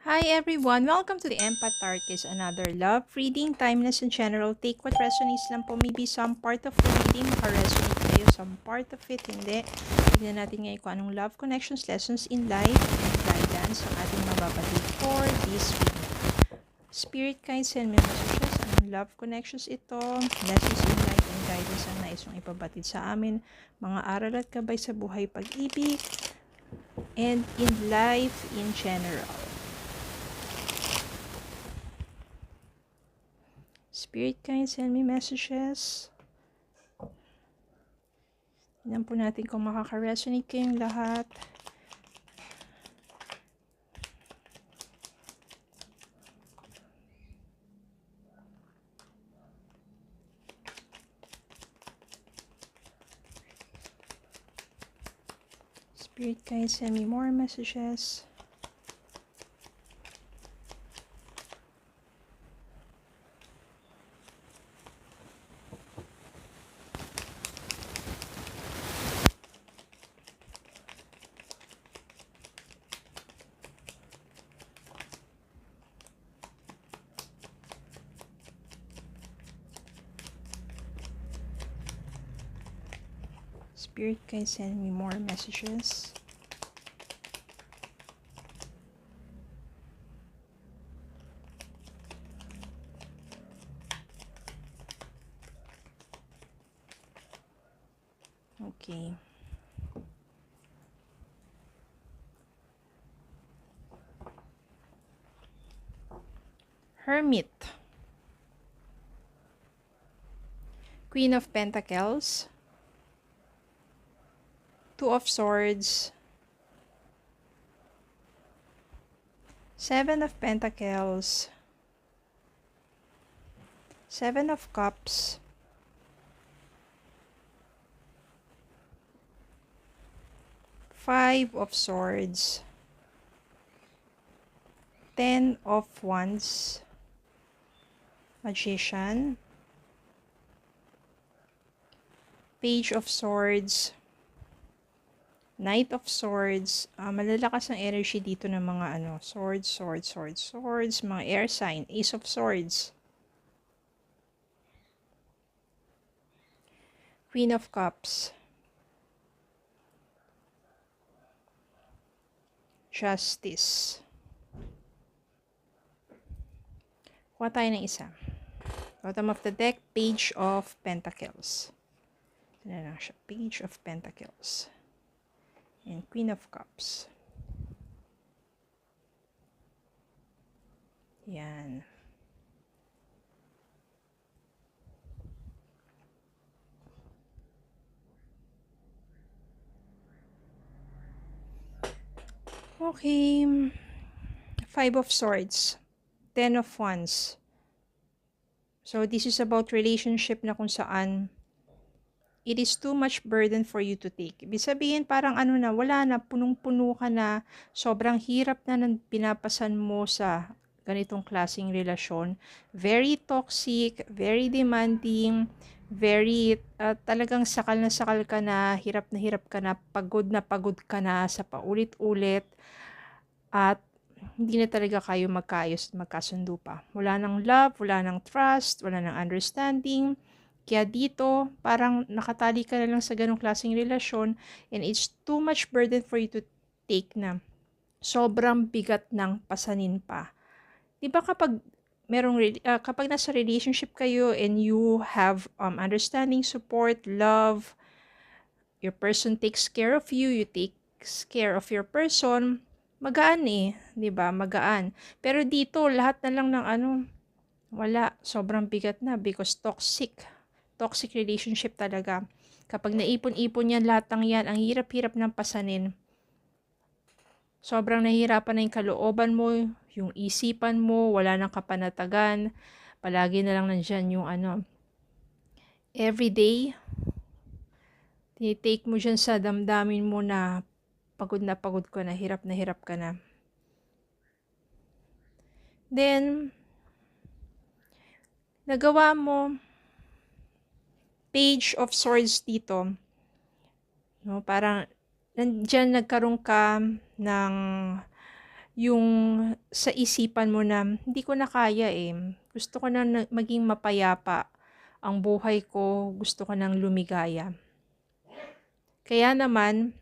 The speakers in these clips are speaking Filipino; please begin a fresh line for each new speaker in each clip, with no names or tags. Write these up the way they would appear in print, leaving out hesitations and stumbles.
Hi everyone! Welcome to the Empath Tarkis, another love reading, timeless and general. Take what resonates lang po. Maybe some part of the reading makaresonate kayo, some part of it hindi. Tignan natin ngayon kung anong love connections, lessons in life, and guidance ang ating mababatid for this week. Spirit guides and messages, anong love connections ito, lessons in life and guidance ang nais mong ipabatid sa amin, mga aral at gabay sa buhay, pag-ibig, and in life in general. Spirit guides, send me messages. Tignan po natin kung makaka-resonate kayong lahat. Spirit guides, send me more messages. Spirit guides, send me more messages. Okay. Hermit. Queen of Pentacles. Two of Swords. Seven of Pentacles. Seven of Cups. Five of Swords. Ten of Wands. Magician. Page of Swords. Knight of Swords. Malalakas ang energy dito ng mga swords, mga air sign. Ace of Swords. Queen of Cups. Justice. Kuha tayo ng isa. Bottom of the deck, Page of Pentacles. Ano lang siya? Page of Pentacles. And Queen of Cups. Yan. Okay. Five of Swords. Ten of Wands. So, this is about relationship na kung saan it is too much burden for you to take. Ibig sabihin, parang wala na, punong-puno ka na, sobrang hirap na ng pinapasan mo sa ganitong klaseng relasyon. Very toxic, very demanding, very, talagang sakal ka na hirap ka na sa paulit-ulit, at hindi na talaga kayo magkaayos at magkasundo pa. Wala nang love, wala nang trust, wala nang understanding. Kaya dito, parang nakatali ka na lang sa ganong klaseng relasyon, and it's too much burden for you to take na. Sobrang bigat ng pasanin pa. Diba kapag kapag nasa relationship kayo and you have understanding, support, love, your person takes care of you, you take care of your person, magaan diba? Magaan. Pero dito, lahat na lang ng wala, sobrang bigat na because toxic relationship talaga. Kapag naipon-ipon yan, lahat ng yan, ang hirap-hirap ng pasanin. Sobrang nahihirapan na yung kalooban mo, yung isipan mo, wala nang kapanatagan. Palagi na lang nandyan yung everyday, tinitake mo dyan sa damdamin mo na pagod ka na, hirap ka na. Then, nagawa mo, Page of Swords dito. No, parang nandyan nagkaroon ka ng yung sa isipan mo na hindi ko na kaya gusto ko na maging mapayapa ang buhay ko, gusto ko nang lumigaya. Kaya naman,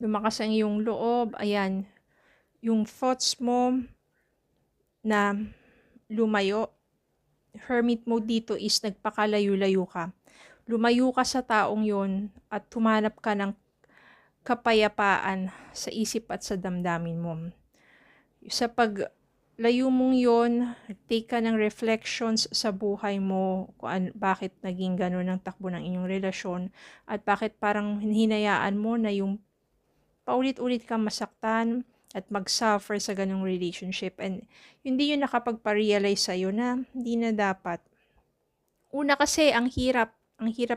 lumakas ang iyong loob, ayan, yung thoughts mo na lumayo. Hermit mode dito is nagpakalayo-layo ka. Lumayo ka sa taong yon at tumanap ka ng kapayapaan sa isip at sa damdamin mo. Sa paglayo mong yon, take ka ng reflections sa buhay mo, kung bakit naging ganun ang takbo ng inyong relasyon, at bakit parang hinayaan mo na yung paulit-ulit kang masaktan at mag-suffer sa ganung relationship, and hindi yun nakapagpa-realize sa'yo na hindi na dapat. Una kasi, ang hirap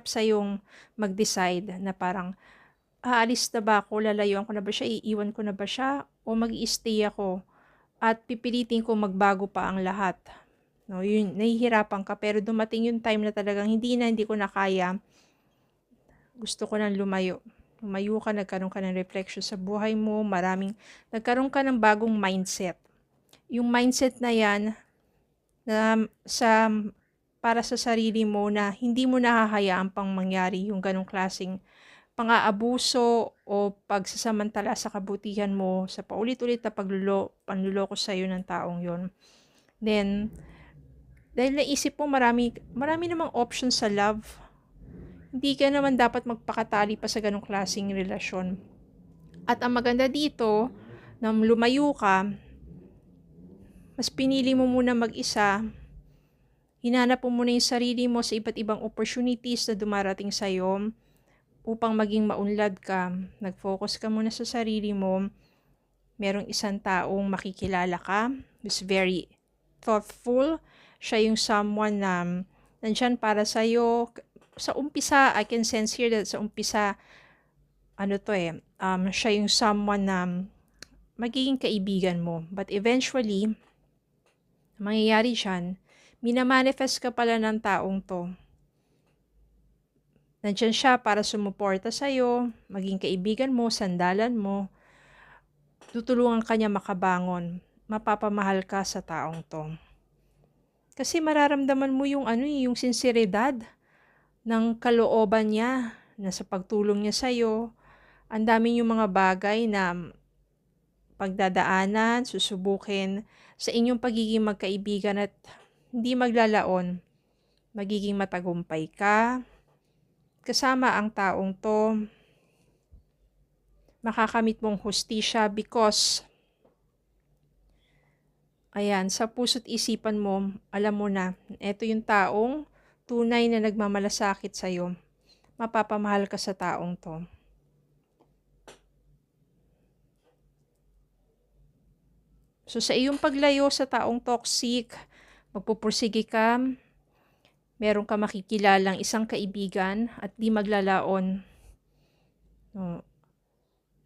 sa'yong mag-decide na parang, aalis na ba ako, lalayuan ko na ba siya, iiwan ko na ba siya, o mag-i-stay ako at pipilitin ko magbago pa ang lahat. No, yun, nahihirapan ka, pero dumating yung time na talagang hindi ko na kaya. Gusto ko nang lumayo. Lumayo ka, nagkaroon ka ng reflection sa buhay mo, nagkaroon ka ng bagong mindset. Yung mindset na yan, para sa sarili mo na hindi mo nahahayaan pang mangyari yung ganong klaseng pang-aabuso o pagsasamantala sa kabutihan mo sa paulit-ulit na panluloko sa iyo ng taong yon. Then, dahil naisip mo marami namang options sa love, hindi ka naman dapat magpakatali pa sa ganong klaseng relasyon. At ang maganda dito, na lumayo ka, mas pinili mo muna mag-isa, hinanap mo muna yung sarili mo sa iba't ibang opportunities na dumarating sa'yo upang maging maunlad ka. Nag-focus ka muna sa sarili mo. Merong isang taong makikilala ka who's very thoughtful. Siya yung someone na nandyan para sa'yo. Sa umpisa, I can sense here that sa umpisa, siya yung someone na magiging kaibigan mo. But eventually, mangyayari dyan, minamanifest ka pala ng taong to. Nandyan siya para sumuporta sa'yo, maging kaibigan mo, sandalan mo. Tutulungan ka niya makabangon. Mapapamahal ka sa taong to. Kasi mararamdaman mo yung sinseridad ng kalooban niya na sa pagtulong niya sa'yo. Ang dami yung mga bagay na pagdadaanan, susubukin sa inyong pagiging magkaibigan at hindi maglalaon. Magiging matagumpay ka. Kasama ang taong to, makakamit mong hustisya because, ayan, sa puso't isipan mo, alam mo na, eto yung taong tunay na nagmamalasakit sa'yo. Mapapamahal ka sa taong to. So sa iyong paglayo sa taong toxic, magpupursige ka, meron ka makikilalang isang kaibigan at di maglalaon. No.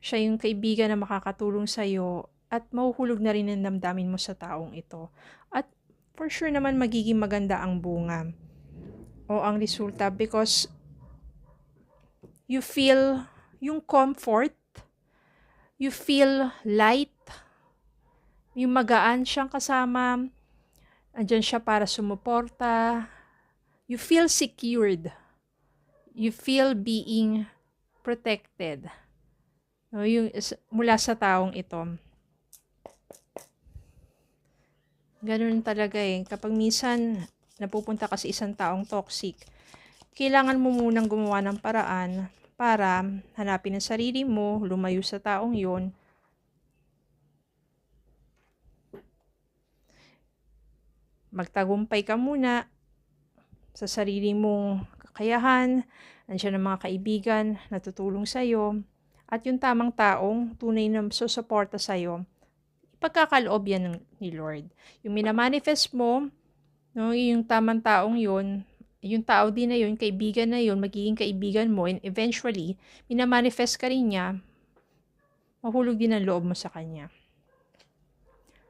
Siya yung kaibigan na makakatulong sa'yo at mahuhulog na rin ang damdamin mo sa taong ito. At for sure naman magiging maganda ang bunga o ang resulta because you feel yung comfort, you feel light, yung magaan siyang kasama, andyan siya para sumuporta, you feel secured, you feel being protected. No, yung mula sa taong ito. Ganun talaga kapag minsan napupunta ka sa isang taong toxic, kailangan mo munang gumawa ng paraan para hanapin ang sarili mo, lumayo sa taong yon. Magtagumpay ka muna sa sarili mong kakayahan, nandiyan ang mga kaibigan na tutulong sa'yo, at yung tamang taong tunay na susuporta sa'yo, ipagkakaloob yan ni Lord. Yung minamanifest mo, no, yung tamang taong yun, yung tao din na yun, kaibigan na yun, magiging kaibigan mo, and eventually, minamanifest ka rin niya, mahulog din ang loob mo sa kanya.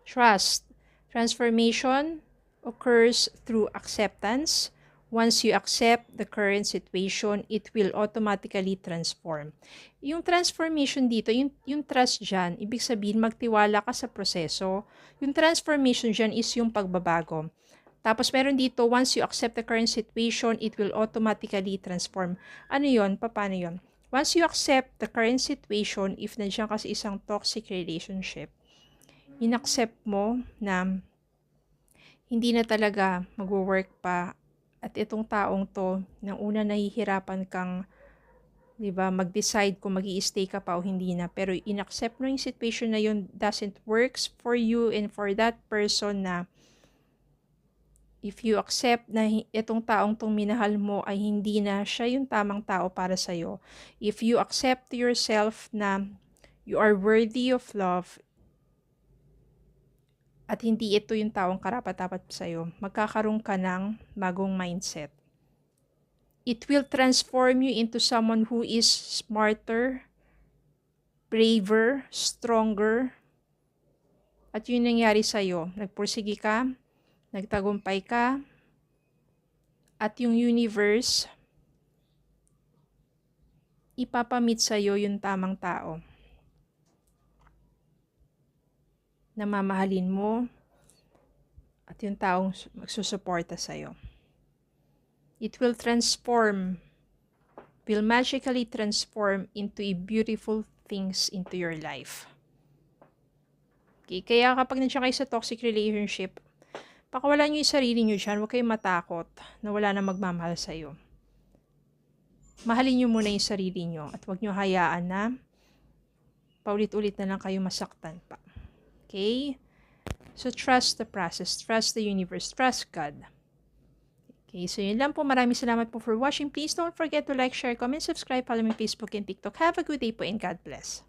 Trust. Transformation occurs through acceptance Once you accept the current situation, it will automatically transform. Yung transformation dito, yung trust dyan, ibig sabihin magtiwala ka sa proseso. Yung transformation dyan is yung pagbabago. Tapos meron dito, once you accept the current situation, it will automatically transform. Ano yon? Paano yon? Once you accept the current situation, if nandiyan ka sa isang toxic relationship, inaccept mo na hindi na talaga mag-work pa. At itong taong to, nang una nahihirapan kang, di ba, mag-decide kung mag-i-stay ka pa o hindi na. Pero inaccept mo yung situation na yun doesn't works for you and for that person na if you accept na itong taong tong minahal mo ay hindi na siya yung tamang tao para sa'yo. If you accept yourself na you are worthy of love at hindi ito yung taong karapat-dapat sa'yo, magkakaroon ka ng bagong mindset. It will transform you into someone who is smarter, braver, stronger. At yun nangyari sa'yo. Nagpursige ka, nagtagumpay ka, at yung universe, ipapamit sa'yo yung tamang tao na mamahalin mo at yung taong magsusuporta sa'yo. It will magically transform into a beautiful things into your life. Okay, kaya kapag nandiyan kayo sa toxic relationship, pakawalan nyo yung sarili nyo dyan, huwag kayong matakot na wala na magmamahal sa'yo. Mahalin nyo muna yung sarili nyo at huwag nyo hayaan na paulit-ulit na lang kayo masaktan pa. Okay? So, trust the process. Trust the universe. Trust God. Okay, so yun lang po. Maraming salamat po for watching. Please don't forget to like, share, comment, subscribe, follow me on Facebook and TikTok. Have a good day po and God bless.